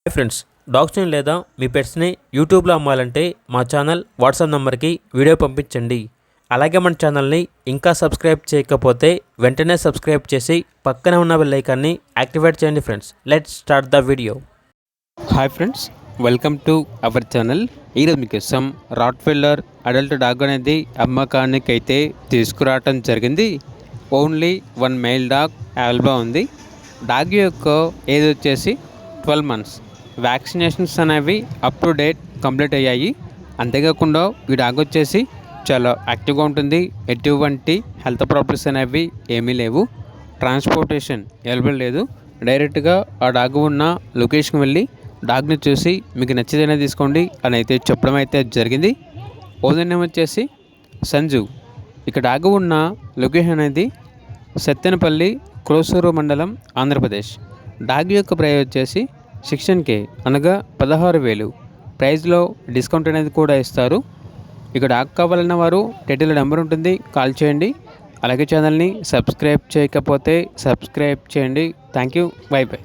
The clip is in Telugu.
హాయ్ ఫ్రెండ్స్, డాగ్స్ని లేదా మీ పెట్స్ని యూట్యూబ్లో అమ్మాలంటే మా ఛానల్ వాట్సాప్ నెంబర్కి వీడియో పంపించండి. అలాగే మన ఛానల్ని ఇంకా సబ్స్క్రైబ్ చేయకపోతే వెంటనే సబ్స్క్రైబ్ చేసి పక్కనే ఉన్న బెల్ ఐకాన్ని యాక్టివేట్ చేయండి. Friends, let's start the video. Hi friends, welcome to our channel. ఈరోజు మీకోసం రాట్వెల్లర్ అడల్ట్ డాగ్ అనేది అమ్మకానికి అయితే తీసుకురావటం జరిగింది. ఓన్లీ వన్ మెయిల్ డాగ్ అవైలబుల్గా ఉంది. డాగ్ యొక్క ఏజ్ వచ్చేసి 12 months. వ్యాక్సినేషన్స్ అనేవి అప్ టు డేట్ కంప్లీట్ అయ్యాయి. అంతేకాకుండా ఈ డాగ్ వచ్చేసి చాలా యాక్టివ్గా ఉంటుంది. ఎటువంటి హెల్త్ ప్రాబ్లమ్స్ అనేవి ఏమీ లేవు. ట్రాన్స్పోర్టేషన్ అవైలబుల్ లేదు. డైరెక్ట్గా ఆ డాగ్ ఉన్న లొకేషన్కి వెళ్ళి డాగ్ని చూసి మీకు నచ్చితేనే తీసుకోండి అని అయితే చెప్పడం అయితే జరిగింది. ఓనర్ నేమ్ వచ్చేసి సంజు. ఇక డాగ్ ఉన్న లొకేషన్ అనేది సత్తెనపల్లి, క్రోసూరు మండలం, ఆంధ్రప్రదేశ్. డాగ్ యొక్క ప్రైస్ వచ్చేసి 16K అనగా 16,000. ప్రైస్లో డిస్కౌంట్ అనేది కూడా ఇస్తారు. ఇక డాగ్ కావాలన్న వారు టైటిల్ నెంబర్ ఉంటుంది, కాల్ చేయండి. అలాగే ఛానల్ని సబ్స్క్రైబ్ చేయకపోతే సబ్స్క్రైబ్ చేయండి. Thank you, by by.